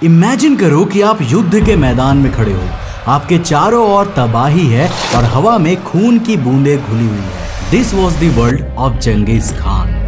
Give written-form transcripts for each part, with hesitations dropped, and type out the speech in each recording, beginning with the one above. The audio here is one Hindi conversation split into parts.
इमेजिन करो कि आप युद्ध के मैदान में खड़े हो, आपके चारों ओर तबाही है और हवा में खून की बूंदें घुली हुई है। This was the world of Genghis Khan,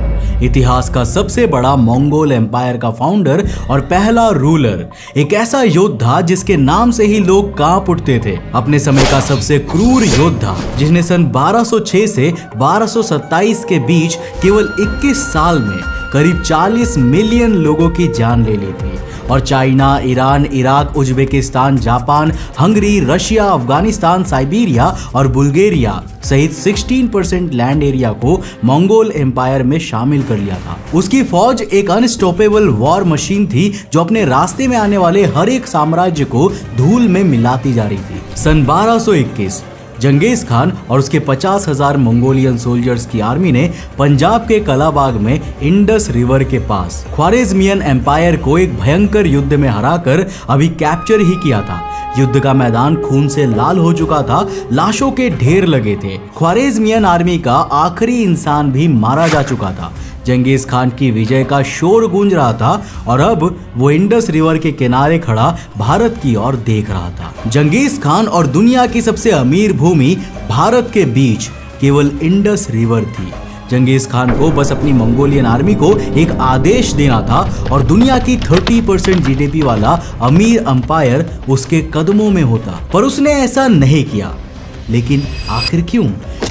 इतिहास का सबसे बड़ा मंगोल एम्पायर का फाउंडर और पहला रूलर, एक ऐसा योद्धा जिसके नाम से ही लोग कांप उठते थे। अपने समय का सबसे क्रूर योद्धा जिसने सन 1206 से 1227 के बीच केवल 21 साल में करीब 40 मिलियन लोगों की जान ले ली थी और China, Iran, Iraq, Uzbekistan, Japan, Hungary, Russia, Afghanistan, Siberia और बुल्गारिया सहित 16% लैंड एरिया को मंगोल एम्पायर में शामिल कर लिया था। उसकी फौज एक अनस्टॉपेबल वॉर मशीन थी जो अपने रास्ते में आने वाले हर एक साम्राज्य को धूल में मिलाती जा रही थी। सन 1221 जंगीज खान और उसके 50,000 मंगोलियन सोल्जर्स की आर्मी ने पंजाब के कलाबाग में इंडस रिवर के पास ख्वारेज़मियन एम्पायर को एक भयंकर युद्ध में हराकर अभी कैप्चर ही किया था। युद्ध का मैदान खून से लाल हो चुका था, लाशों के ढेर लगे थे। ख्वारेज़मियन आर्मी का आखिरी इंसान भी मारा जा चुका था। जंगीज खान की विजय का शोर गूंज रहा था और अब वो इंडस रिवर के किनारे खड़ा भारत की ओर देख रहा था। जंगीज खान और दुनिया की सबसे अमीर भूमि भारत के बीच केवल इंडस रिवर थी। जंगीज खान को बस अपनी मंगोलियन आर्मी को एक आदेश देना था और दुनिया की 30% जीडीपी वाला अमीर अंपायर उसके कदमों में होता, पर उसने ऐसा नहीं किया। लेकिन आखिर क्यों?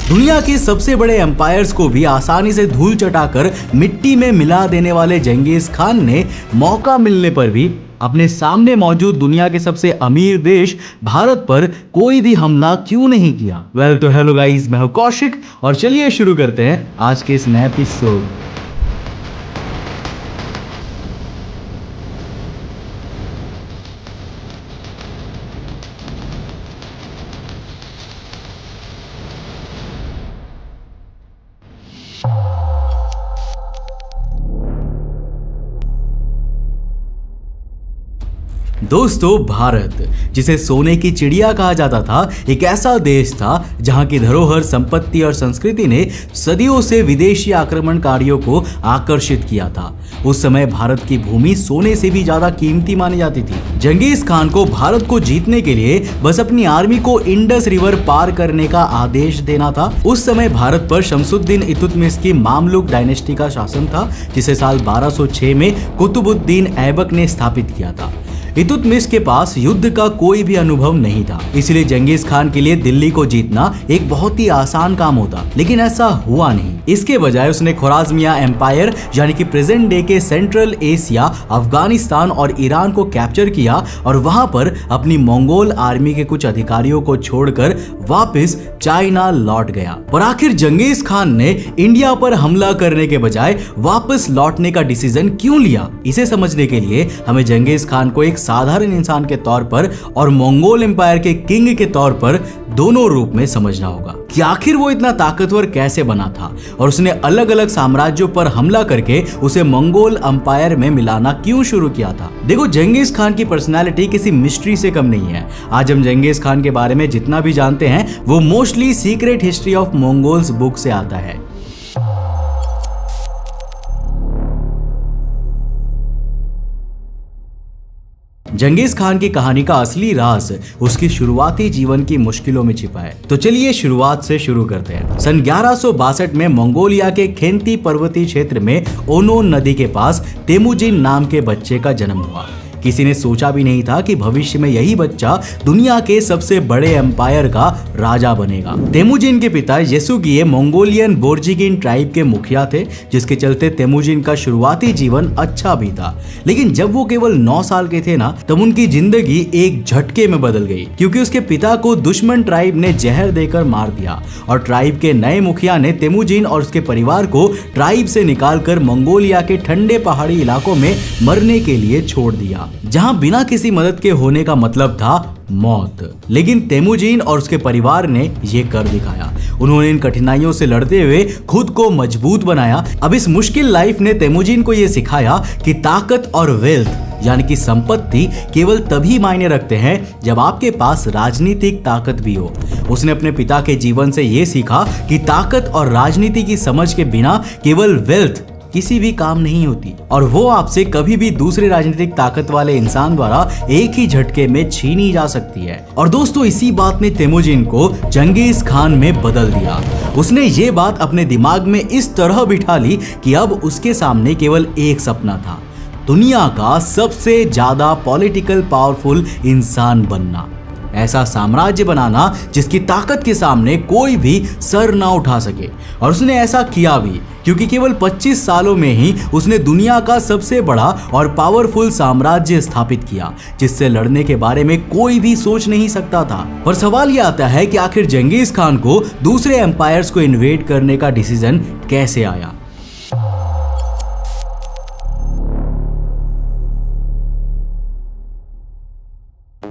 दुनिया के सबसे बड़े एम्पायर्स को भी आसानी से धूल चटाकर मिट्टी में मिला देने वाले जंगीज खान ने मौका मिलने पर भी अपने सामने मौजूद दुनिया के सबसे अमीर देश भारत पर कोई भी हमला क्यों नहीं किया? वेल तो हेलो गाइस, मैं हूं कौशिक और चलिए शुरू करते हैं आज के इस नए एपिसोड। दोस्तों, भारत जिसे सोने की चिड़िया कहा जाता था, एक ऐसा देश था जहां की धरोहर, संपत्ति और संस्कृति ने सदियों से विदेशी आक्रमणकारियों को आकर्षित किया था। उस समय भारत की भूमि सोने से भी ज्यादा कीमती मानी जाती थी। जंगीज खान को भारत को जीतने के लिए बस अपनी आर्मी को इंडस रिवर पार करने का आदेश देना था। उस समय भारत पर शमसुद्दीन इल्तुतमिश की मामलुक डायनेस्टी का शासन था, जिसे साल 1206 में कुतुबुद्दीन ऐबक ने स्थापित किया था। इल्तुतमिश के पास युद्ध का कोई भी अनुभव नहीं था, इसलिए जंगीज खान के लिए दिल्ली को जीतना एक बहुत ही आसान काम होता, लेकिन ऐसा हुआ नहीं। इसके बजाय उसने ख्वाराज़मिया एम्पायर यानी कि प्रेजेंट डे के सेंट्रल एशिया, अफगानिस्तान और ईरान को कैप्चर किया और वहां पर अपनी मंगोल आर्मी के कुछ अधिकारियों को छोड़कर वापस चाइना लौट गया। पर आखिर जंगीज खान ने इंडिया पर हमला करने के बजाय वापस लौटने का डिसीजन क्यों लिया? इसे समझने के लिए हमें जंगीज खान को एक साधारण इंसान के तौर पर और मंगोल एम्पायर के किंग के तौर पर दोनों रूप में समझना होगा कि आखिर वो इतना ताकतवर कैसे बना था और उसने अलग अलग साम्राज्यों पर हमला करके उसे मंगोल एम्पायर में मिलाना क्यों शुरू किया था। देखो, जंगीज खान की पर्सनालिटी किसी मिस्ट्री से कम नहीं है। आज हम जंगीज खान के बारे में जितना भी जानते हैं वो mostly secret history of Mongols book से आता है। जंगीज खान की कहानी का असली राज उसकी शुरुआती जीवन की मुश्किलों में छिपा है। तो चलिए शुरुआत से शुरू करते हैं। सन 1162 में मंगोलिया के खेंती पर्वतीय क्षेत्र में ओनोन नदी के पास तेमुजिन नाम के बच्चे का जन्म हुआ। किसी ने सोचा भी नहीं था कि भविष्य में यही बच्चा दुनिया के सबसे बड़े एम्पायर का राजा बनेगा। तेमुजिन के पिता येसुगिए मंगोलियन बोर्जिगिन ट्राइब के मुखिया थे, जिसके चलते तेमुजिन का शुरुआती जीवन अच्छा भी था। लेकिन जब वो केवल 9 साल के थे ना, तब उनकी जिंदगी एक झटके में बदल गई, क्योंकि उसके पिता को दुश्मन ट्राइब ने जहर देकर मार दिया और ट्राइब के नए मुखिया ने तेमुजिन और उसके परिवार को ट्राइब से निकालकर मंगोलिया के ठंडे पहाड़ी इलाकों में मरने के लिए छोड़ दिया, जहां बिना किसी मदद के होने का मतलब था मौत। लेकिन तेमुजिन और उसके परिवार ने ये कर दिखाया। उन्होंने इन कठिनाइयों से लड़ते हुए खुद को मजबूत बनाया। अब इस मुश्किल लाइफ ने तेमुजिन को ये सिखाया कि ताकत और वेल्थ यानी कि संपत्ति केवल तभी मायने रखते हैं जब आपके पास राजनीतिक ताकत भी हो। उसने अपने पिता के जीवन से ये सीखा कि ताकत और राजनीति की समझ के बिना केवल वेल्थ किसी भी काम नहीं होती और वो आपसे कभी भी दूसरे राजनीतिक ताकत वाले इंसान द्वारा एक ही झटके में छीनी जा सकती है। और दोस्तों इसी बात ने तेमुजिन को चंगेज खान में बदल दिया। उसने ये बात अपने दिमाग में इस तरह बिठा ली कि अब उसके सामने केवल एक सपना था, दुनिया का सबसे ज्यादा पॉलिटिकल पावरफुल इंसान बनना, ऐसा साम्राज्य बनाना जिसकी ताकत के सामने कोई भी सर ना उठा सके। और उसने ऐसा किया भी, क्योंकि केवल 25 सालों में ही उसने दुनिया का सबसे बड़ा और पावरफुल साम्राज्य स्थापित किया, जिससे लड़ने के बारे में कोई भी सोच नहीं सकता था। पर सवाल यह आता है कि आखिर चंगेज खान को दूसरे एम्पायर्स को इन्वेड करने का डिसीजन कैसे आया।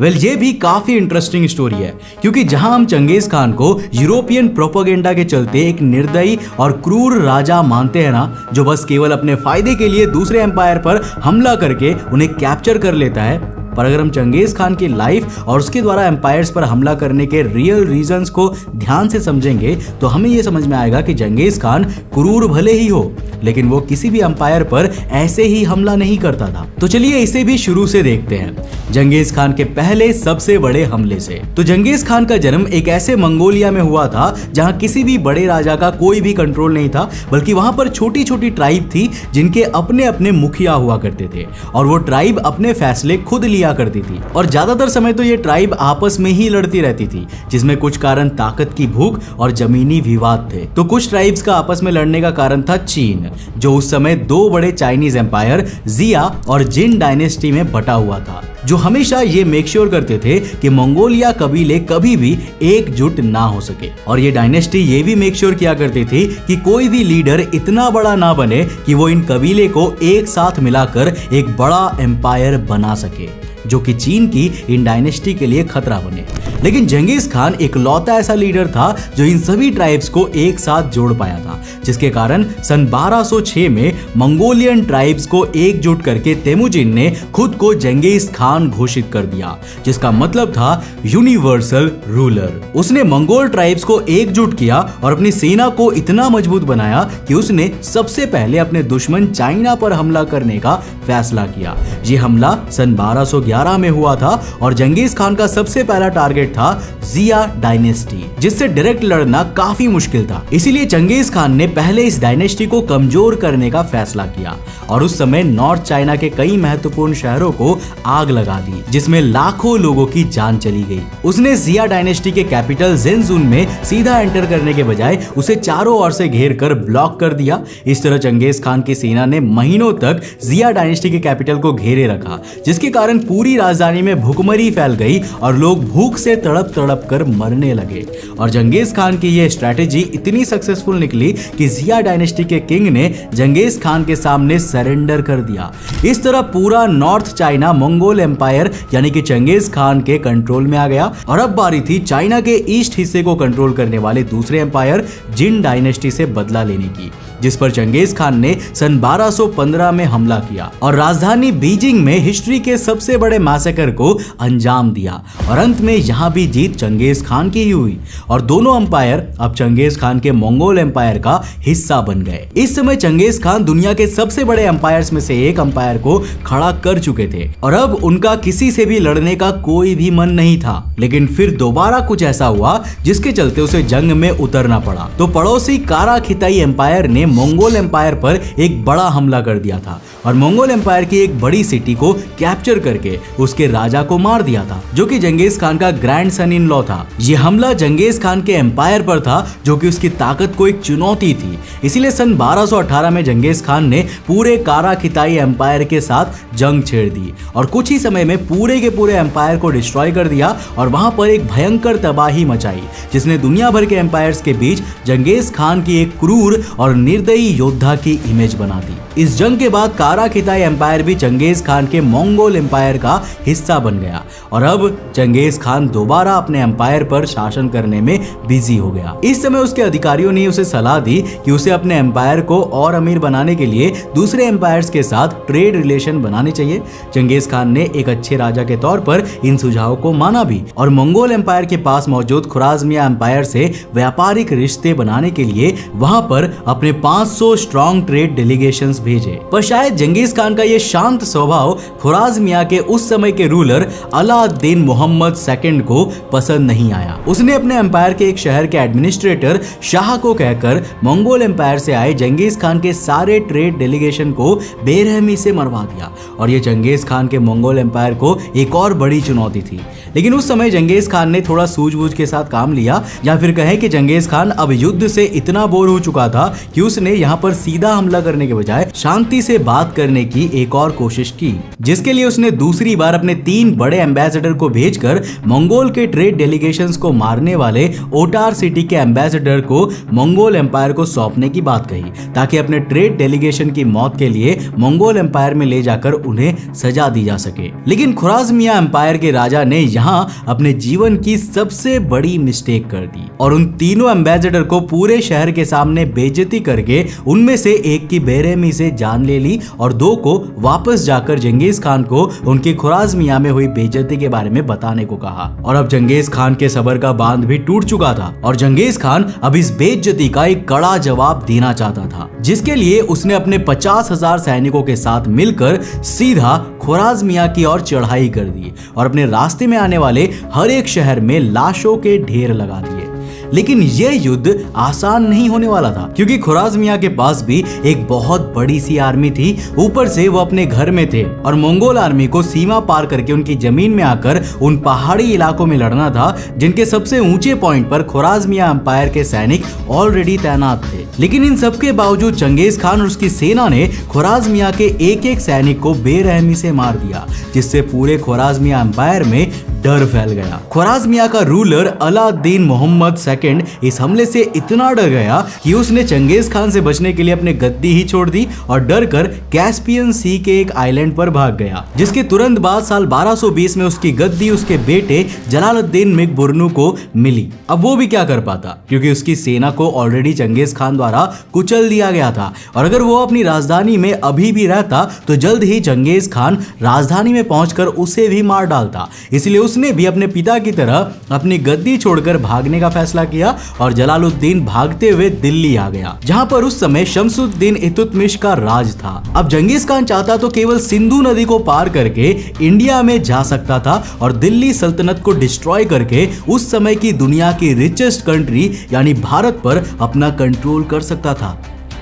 ये भी काफी इंटरेस्टिंग स्टोरी है, क्योंकि जहां हम चंगेज खान को यूरोपियन प्रोपेगेंडा के चलते एक निर्दयी और क्रूर राजा मानते हैं ना, जो बस केवल अपने फायदे के लिए दूसरे एम्पायर पर हमला करके उन्हें कैप्चर कर लेता है, पर अगर हम चंगेज खान की लाइफ और उसके द्वारा एम्पायर्स पर हमला करने के रियल रीजंस को ध्यान से समझेंगे तो हमें यह समझ में आएगा कि चंगेज खान क्रूर भले ही हो, लेकिन वो किसी भी एम्पायर पर ऐसे ही हमला नहीं करता था। तो चलिए इसे भी शुरू से देखते हैं, चंगेज खान के पहले सबसे बड़े हमले से। तो चंगेज खान का जन्म एक ऐसे मंगोलिया में हुआ था जहां किसी भी बड़े राजा का कोई भी कंट्रोल नहीं था, बल्कि वहां पर छोटी छोटी ट्राइब थी जिनके अपने अपने मुखिया हुआ करते थे और वो ट्राइब अपने फैसले खुद लिया करती थी। और ज्यादातर समय तो ये ट्राइब आपस में ही लड़ती रहती थी, जिसमें कुछ कारण ताकत की भूख और जमीनी विवाद थे। तो कुछ ट्राइब्स का आपस में लड़ने का कारण था चीन, जो उस समय दो बड़े चाइनीज एम्पायर जिया और जिन डायनेस्टी में बटा हुआ था, जो हमेशा ये मेक श्योर करते थे कि मंगोलिया कबीले कभी भी एकजुट ना हो सके। और ये डायनेस्टी ये भी मेक श्योर किया करती थी कि कोई भी लीडर इतना बड़ा ना बने कि वो इन कबीले को एक साथ मिलाकर एक बड़ा एम्पायर बना सके, जो कि चीन की इन डायनेस्टी के लिए खतरा बने। लेकिन चंगेज खान इकलौता ऐसा लीडर था जो इन सभी ट्राइब्स को एक साथ जोड़ पाया था, जिसके कारण सन 1206 में मंगोलियन ट्राइब्स को एकजुट करके तेमुजिन ने खुद को चंगेज खान घोषित कर दिया, जिसका मतलब था यूनिवर्सल रूलर। उसने मंगोल ट्राइब्स को एकजुट किया और अपनी सेना को इतना मजबूत बनाया कि उसने सबसे पहले अपने दुश्मन चाइना पर हमला करने का फैसला किया। ये हमला सन 1211 में हुआ था और चंगेज खान का सबसे पहला टारगेट था जिया डायनेस्टी, जिससे डायरेक्ट लड़ना काफी मुश्किल था। इसीलिए चंगेज खान ने पहले इस डायनेस्टी को कमजोर करने का फैसला किया और उस समय नॉर्थ चाइना के कई महत्वपूर्ण शहरों को आग लगा दी, जिसमें लाखों लोगों की जान चली गई। उसने जिया डायनेस्टी के कैपिटल ज़ेनजुन में सीधा एंटर करने के बजाय उसे चारों ओर से घेर कर ब्लॉक कर दिया। इस तरह चंगेज खान की सेना ने महीनों तक जिया डायनेस्टी के कैपिटल को घेरे रखा, जिसके कारण पूरी राजधानी में भूखमरी फैल गई और लोग भूख से तड़प तड़प कर मरने लगे। और चंगेज खान की यह स्ट्रैटेजी इतनी सक्सेसफुल निकली कि जिया डायनेस्टी के किंग ने चंगेज खान के सामने सरेंडर कर दिया। इस तरह पूरा नॉर्थ चाइना मंगोल एम्पायर यानी कि चंगेज खान के कंट्रोल में आ गया और अब बारी थी चाइना के ईस्ट हिस्से को कंट्रोल करने वाले दूसरे एम्पायर जिन डायनेस्टी से बदला लेने की, जिस पर चंगेज खान ने सन 1215 में हमला किया और राजधानी बीजिंग में हिस्ट्री के सबसे बड़े मैसेकर को अंजाम दिया। और अंत में यहाँ भी जीत चंगेज खान की ही हुई और दोनों एम्पायर अब चंगेज खान के मंगोल एम्पायर का हिस्सा बन गए। इस समय चंगेज खान दुनिया के सबसे बड़े एम्पायर्स में से एक एम्पायर को खड़ा कर चुके थे और अब उनका किसी से भी लड़ने का कोई भी मन नहीं था। लेकिन फिर दोबारा कुछ ऐसा हुआ जिसके चलते उसे जंग में उतरना पड़ा। तो पड़ोसी कारा खिताई एम्पायर ने मंगोल एम्पायर पर एक बड़ा हमला कर दिया था और मंगोल एम्पायर की एक बड़ी सिटी को कैप्चर करके उसके राजा को मार दिया था, जो कि चंगेज खान का ग्रैंड सन इन लॉ था। यह हमला चंगेज खान के एम्पायर पर था, जो कि उसकी ताकत को एक चुनौती थी। इसीलिए सन 1218 में चंगेज खान ने पूरे कारा खिताई एम्पायर के साथ जंग छेड़ दी और कुछ ही समय में पूरे के पूरे एम्पायर को डिस्ट्रॉय कर दिया और वहां पर एक भयंकर तबाही मचाई, जिसने दुनिया भर के एम्पायर्स के बीच चंगेज खान की एक क्रूर और निर्दयी योद्धा की इमेज बना दी। इस जंग के बाद कारा खिताई एम्पायर भी चंगेज खान के मंगोल एम्पायर का हिस्सा बन गया और अब चंगेज खान दोबारा अपने एम्पायर पर शासन करने में बिजी हो गया। इस समय उसके अधिकारियों ने उसे सलाह दी कि उसे अपने एम्पायर को और अमीर बनाने के लिए दूसरे एम्पायर्स के साथ ट्रेड रिलेशन बनाने चाहिए। चंगेज खान ने एक अच्छे राजा के तौर पर इन सुझावों को माना भी और मंगोल एम्पायर के पास मौजूद खुराजमिया एम्पायर से व्यापारिक रिश्ते बनाने के लिए वहां पर अपने 500 स्ट्रॉन्ग ट्रेड डेलीगेशंस भेजे। पर शायद चंगेज खान का यह शांत स्वभाव खुराजमिया के उस समय के रूलर अलाउद्दीन मोहम्मद सेकंड को पसंद नहीं आया। उसने अपने एम्पायर के एक शहर के एडमिनिस्ट्रेटर शाह को कहकर मंगोल एम्पायर से आए चंगेज खान के सारे ट्रेड डेलीगेशन को बेरहमी से मरवा दिया और यह चंगेज खान के मंगोल एम्पायर को एक और बड़ी चुनौती थी। लेकिन उस समय चंगेज खान ने थोड़ा सूझबूझ के साथ काम लिया, या फिर कहें कि चंगेज खान अब युद्ध से इतना बोर हो चुका था कि उसने यहाँ पर सीधा हमला करने के बजाय शांति से बात करने की एक और कोशिश की, जिसके लिए उसने दूसरी बार अपने 3 बड़े एम्बेसडर को भेजकर मंगोल के ट्रेड डेलीगेशंस को मारने वाले ओटार सिटी के एम्बेसडर को मंगोल एम्पायर को सौंपने की बात कही, ताकि अपने ट्रेड डेलीगेशन की मौत के लिए मंगोल एम्पायर में ले जाकर उन्हें सजा दी जा सके। लेकिन खुराजमिया एम्पायर के राजा ने यहाँ अपने जीवन की सबसे बड़ी मिस्टेक कर दी और उन तीनों एम्बेसडर को पूरे शहर के सामने बेइज्जती करके उनमें से एक की बेरहमी से जान ले ली और 2 को वापस जाकर चंगेज खान को उनकी खुराजमिया में हुई बेइज्जती के बारे में बताने को कहा। और अब चंगेज खान के सब्र का बांध भी टूट चुका था और चंगेज खान अब इस बेइज्जती का एक कड़ा जवाब देना चाहता था, जिसके लिए उसने अपने 50,000 सैनिकों के साथ मिलकर सीधा खुराजमिया की ओर चढ़ाई कर दी और अपने रास्ते में आने वाले हर एक शहर में लाशों के ढेर लगा दिए। लेकिन यह युद्ध आसान नहीं होने वाला था, क्योंकि खुराजमिया के पास भी एक बहुत बड़ी सी आर्मी थी। ऊपर से वो अपने घर में थे और मंगोल आर्मी को सीमा पार करके उनकी जमीन में आकर उन पहाड़ी इलाकों में लड़ना था, जिनके सबसे ऊंचे पॉइंट पर खुराजमिया एम्पायर के सैनिक ऑलरेडी तैनात थे। लेकिन इन सब के बावजूद चंगेज खान और उसकी सेना ने खुराजमिया के एक एक सैनिक को बेरहमी से मार दिया, जिससे पूरे खुराजमिया एम्पायर में डर फैल गया। खुराजमिया का रूलर अलाउद्दीन मोहम्मद सेकंड इस हमले से इतना डर गया कि उसने चंगेज खान से बचने के लिए अपनी गद्दी ही छोड़ दी और डर कर कैस्पियन सी के एक आइलैंड पर भाग गया, जिसके तुरंत बाद साल 1220 में उसकी गद्दी उसके बेटे जलालुद्दीन मिकबुरनु को मिली। अब वो भी क्या कर पाता, क्योंकि उसकी सेना को ऑलरेडी चंगेज खान द्वारा कुचल दिया गया था और अगर वो अपनी राजधानी में अभी भी रहता तो जल्द ही चंगेज खान राजधानी में पहुंचकर उसे भी मार डालता। इसलिए उसने भी अपने पिता की तरह अपनी गद्दी छोड़कर भागने का फैसला किया और जलालुद्दीन भागते हुए दिल्ली आ गया, जहां पर उस समय शमसुद्दीन इल्तुतमिश का राज था। अब चंगेज खान चाहता तो केवल सिंधु नदी को पार करके इंडिया में जा सकता था और दिल्ली सल्तनत को डिस्ट्रॉय करके उस समय की दुनिया की रिचेस्ट कंट्री यानी भारत पर अपना कंट्रोल कर सकता था,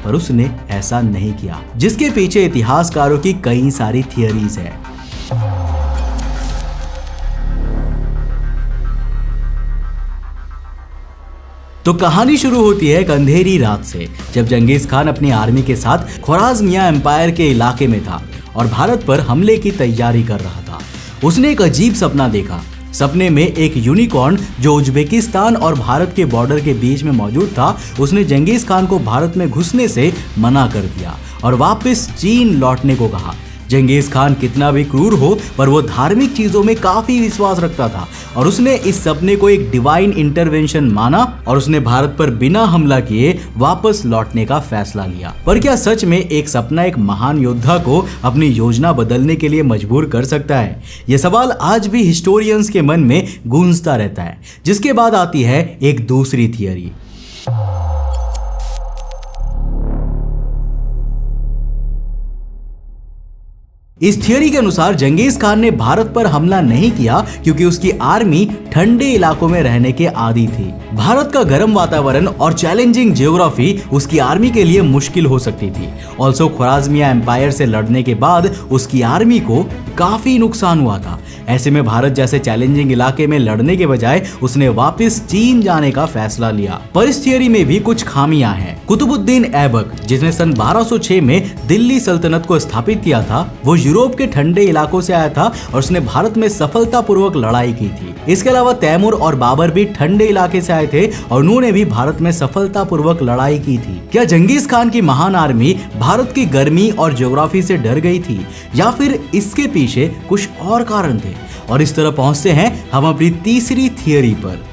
पर उसने ऐसा नहीं किया, जिसके पीछे इतिहासकारों की कई सारी थियरीज है। तो कहानी शुरू होती है एक अंधेरी रात से, जब चंगेज खान अपनी आर्मी के साथ खुराजमिया एम्पायर के इलाके में था और भारत पर हमले की तैयारी कर रहा था। उसने एक अजीब सपना देखा। सपने में एक यूनिकॉर्न जो उज्बेकिस्तान और भारत के बॉर्डर के बीच में मौजूद था, उसने चंगेज खान को भारत में घुसने से मना कर दिया और वापस चीन लौटने को कहा। चंगेज खान कितना भी क्रूर हो, पर वो धार्मिक चीजों में काफी विश्वास रखता था और उसने इस सपने को एक डिवाइन इंटरवेंशन माना और उसने भारत पर बिना हमला किए वापस लौटने का फैसला लिया। पर क्या सच में एक सपना एक महान योद्धा को अपनी योजना बदलने के लिए मजबूर कर सकता है? यह सवाल आज भी हिस्टोरियंस के मन में गूंजता रहता है। जिसके बाद आती है एक दूसरी थियरी। इस थियरी के अनुसार चंगेज खान ने भारत पर हमला नहीं किया क्योंकि उसकी आर्मी ठंडे इलाकों में रहने के आदी थी। भारत का गर्म वातावरण और चैलेंजिंग जियोग्राफी उसकी आर्मी के लिए मुश्किल हो सकती थी। ऑल्सो खुराजमिया एम्पायर से लड़ने के बाद उसकी आर्मी को काफी नुकसान हुआ था। ऐसे में भारत जैसे चैलेंजिंग इलाके में लड़ने के बजाय उसने वापस चीन जाने का फैसला लिया। पर इस थियरी में भी कुछ खामियां हैं। कुतुबुद्दीन ऐबक, जिसने सन 1206 में दिल्ली सल्तनत को स्थापित किया था, वो यूरोप के ठंडे इलाकों से आया था और उसने भारत में सफलतापूर्वक लड़ाई की थी। इसके अलावा तैमूर और बाबर भी ठंडे इलाके से आए थे और उन्होंने भी भारत में सफलतापूर्वक लड़ाई की थी। क्या चंगेज खान की महान आर्मी भारत की गर्मी और ज्योग्राफी से डर गई थी या फिर इसके पीछे कुछ और कारण थे? और इस तरह पहुंचते हैं हम अपनी तीसरी थियरी पर।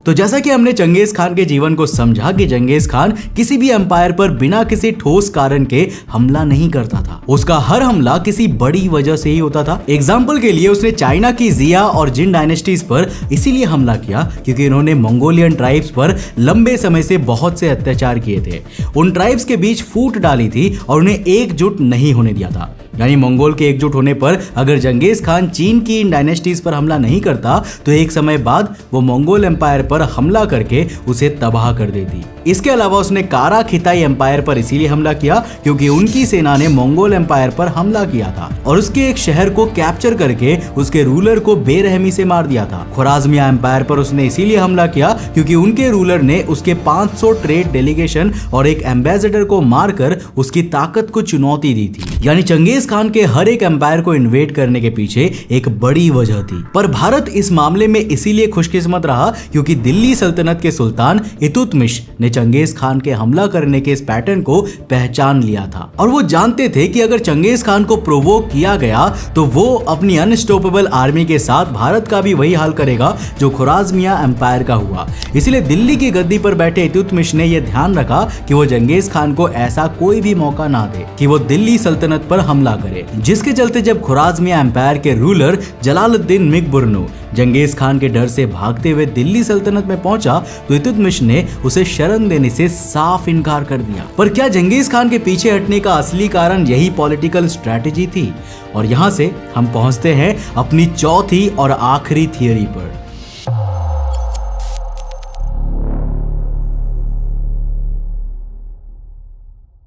तो जैसा कि हमने चंगेज खान के जीवन को समझा कि चंगेज खान किसी भी एम्पायर पर बिना किसी ठोस कारण के हमला नहीं करता था। उसका हर हमला किसी बड़ी वजह से ही होता था। एग्जाम्पल के लिए उसने चाइना की जिया और जिन डायनेस्टीज पर इसीलिए हमला किया क्योंकि इन्होंने मंगोलियन ट्राइब्स पर लंबे समय से बहुत से अत्याचार किए थे। उन ट्राइब्स के बीच फूट डाली थी और उन्हें एकजुट नहीं होने दिया था। यानी मंगोल के एकजुट होने पर अगर चंगेज खान चीन की इन डायनेस्टीज पर हमला नहीं करता तो एक समय बाद वो मंगोल एम्पायर पर हमला करके उसे तबाह कर देती। इसके अलावा उसने कारा खिताई एम्पायर पर इसीलिए हमला किया क्योंकि उनकी सेना ने मंगोल एम्पायर पर हमला किया था और उसके एक शहर को कैप्चर करके उसके रूलर को बेरहमी से मार दिया था। ख्वाराज़मिया एम्पायर पर उसने इसीलिए हमला किया क्योंकि उनके रूलर ने उसके 500 ट्रेड डेलीगेशन और एक एम्बेसडर को मारकर उसकी ताकत को चुनौती दी थी। यानी चंगेज खान के हर एक एम्पायर को इन्वेड करने के पीछे एक बड़ी वजह थी। पर भारत इस मामले में इसीलिए खुशकिस्मत रहा क्योंकि दिल्ली सल्तनत के सुल्तान इल्तुतमिश ने चंगेज खान के हमला करने के इस पैटर्न को पहचान लिया था और वो जानते थे कि अगर चंगेज खान को प्रोवोक किया गया तो वो अपनी अनस्टॉपेबल आर्मी के साथ भारत का भी वही हाल करेगा जो ख्वाराज़मिया एम्पायर का हुआ। इसलिए दिल्ली की गद्दी पर बैठे इल्तुतमिश ने यह ध्यान रखा कि वो चंगेज खान को ऐसा कोई भी मौका ना दे कि वो दिल्ली सल्तनत पर हमला करे, जिसके चलते जब ख्वाराज़मिया एम्पायर के रूलर जलालुद्दीन मिकबुरनु चंगेज खान के डर से भागते हुए दिल्ली सल्तनत में पहुंचा तो इल्तुतमिश ने उसे शरण देने से साफ इनकार कर दिया। पर क्या चंगेज खान के पीछे हटने का असली कारण यही पॉलिटिकल स्ट्रेटजी थी? और यहां से हम पहुंचते हैं अपनी चौथी और आखिरी थियरी पर।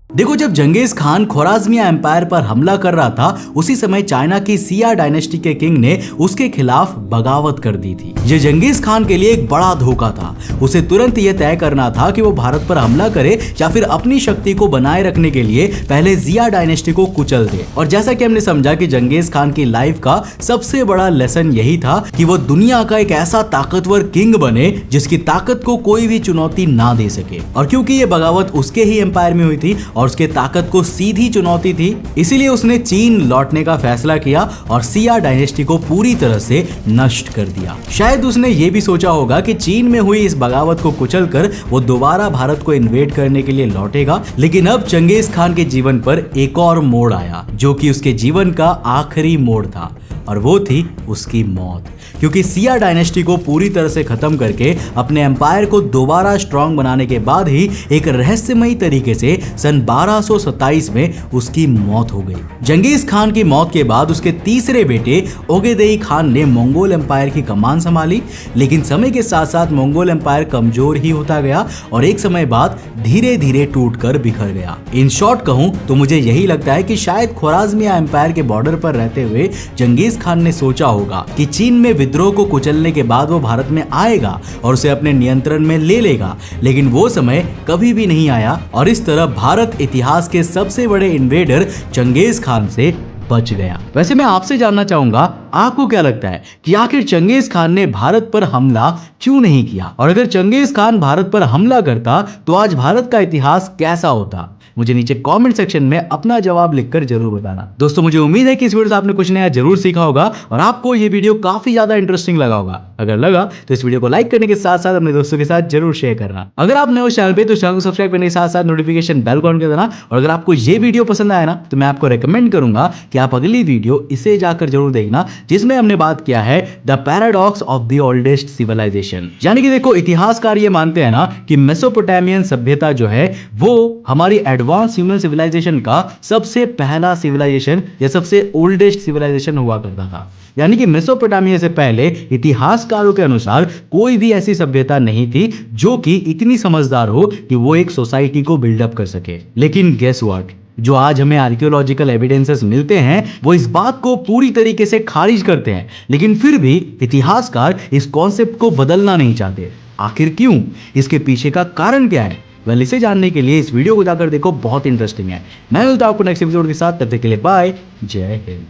देखो, जब चंगेज खान ख्वाराज़मिया एम्पायर पर हमला कर रहा था उसी समय चाइना की सिया डायनेस्टी के किंग ने उसके खिलाफ बगावत कर दी थी। ये चंगेज खान के लिए एक बड़ा धोखा था। उसे तुरंत यह तय करना था कि वो भारत पर हमला करे या फिर अपनी शक्ति को बनाए रखने के लिए पहले जिया डायनेस्टी को कुचल दे। और जैसा कि हमने समझा कि चंगेज खान की लाइफ का सबसे बड़ा लेसन यही था कि वो दुनिया का एक ऐसा ताकतवर किंग बने जिसकी ताकत को कोई भी चुनौती ना दे सके। और क्योंकि ये बगावत उसके ही एम्पायर में हुई थी और उसके ताकत को सीधी चुनौती थी, इसीलिए उसने चीन लौटने का फैसला किया और सिया डायनेस्टी को पूरी तरह से नष्ट कर दिया। शायद उसने ये भी सोचा होगा कि चीन में हुई इस बगावत को कुचलकर वो दोबारा भारत को इन्वेड करने के लिए लौटेगा। लेकिन अब चंगेज खान के जीवन पर एक और मोड़ आया जो कि उसके जीवन का आखिरी मोड़ था और वो थी उसकी मौत। क्योंकि सिया डायनेस्टी को पूरी तरह से खत्म करके अपने एम्पायर को दोबारा स्ट्रांग बनाने के बाद ही एक रहस्यमयी तरीके से सन 1227 में उसकी मौत हो गई। चंगेज खान की मौत के बाद उसके तीसरे बेटे ओगेदेई खान ने मंगोल एम्पायर की कमान संभाली, लेकिन समय के साथ साथ मंगोल एम्पायर कमजोर ही होता गया और एक समय बाद धीरे धीरे टूटकर बिखर गया। इन शॉर्ट कहूं तो मुझे यही लगता है कि शायद ख्वाराज़मिया एम्पायर के बॉर्डर पर रहते हुए चंगेज खान ने सोचा होगा कि चीन में विद्रोह को कुचलने के बाद वो भारत में आएगा और उसे अपने नियंत्रण में ले लेगा, लेकिन वो समय कभी भी नहीं आया और इस तरह भारत इतिहास के सबसे बड़े इन्वेडर चंगेज खान से बच गया। वैसे मैं आपसे जानना चाहूंगा, आपको क्या लगता है कि आखिर चंगेज खान ने भारत पर हमला क्यों नहीं किया? और अगर चंगेज खान भारत पर हमला करता तो आज भारत का इतिहास कैसा होता? मुझे नीचे कमेंट सेक्शन में अपना जवाब लिखकर जरूर बताना। दोस्तों, मुझे उम्मीद है कि इस वीडियो से आपने कुछ नया जरूर सीखा होगा और आपको ये वीडियो काफी ज्यादा इंटरेस्टिंग लगा होगा। अगर लगा तो इस वीडियो को लाइक करने के साथ साथ अपने दोस्तों के साथ जरूर शेयर करना। अगर आप नए हो चैनल पे तो चैनल को सब्सक्राइब करने के साथ साथ नोटिफिकेशन बेल को ऑन कर देना। और अगर आपको ये वीडियो पसंद आया ना तो मैं आपको रेकमेंड करूंगा कि आप अगली वीडियो इसे जाकर जरूर देखना, जिसमें हमने बात किया है the paradox of the oldest civilisation. यानी कि देखो, इतिहासकार ये मानते हैं ना कि मेसोपोटामियन सभ्यता जो है वो हमारी एडवांस ह्यूमन सिविलाइजेशन का सबसे पहला सिविलाइजेशन या सबसे ओल्डेस्ट सिविलाइजेशन हुआ करता था। यानी कि मेसोपोटामिया से पहले इतिहासकारों के अनुसार कोई भी ऐसी सभ्यता नहीं थी जो कि इतनी समझदार हो कि वो एक सोसाइटी को बिल्डअप कर सके। लेकिन गेस व्हाट, जो आज हमें आर्कियोलॉजिकल एविडेंसेस मिलते हैं वो इस बात को पूरी तरीके से खारिज करते हैं, लेकिन फिर भी इतिहासकार इस कॉन्सेप्ट को बदलना नहीं चाहते। आखिर क्यों, इसके पीछे का कारण क्या है? वेल, इसे जानने के लिए इस वीडियो को जाकर देखो, बहुत इंटरेस्टिंग है। मैं मिलता हूं आपको नेक्स्ट एपिसोड के साथ, तब तक के लिए बाय, जय हिंद।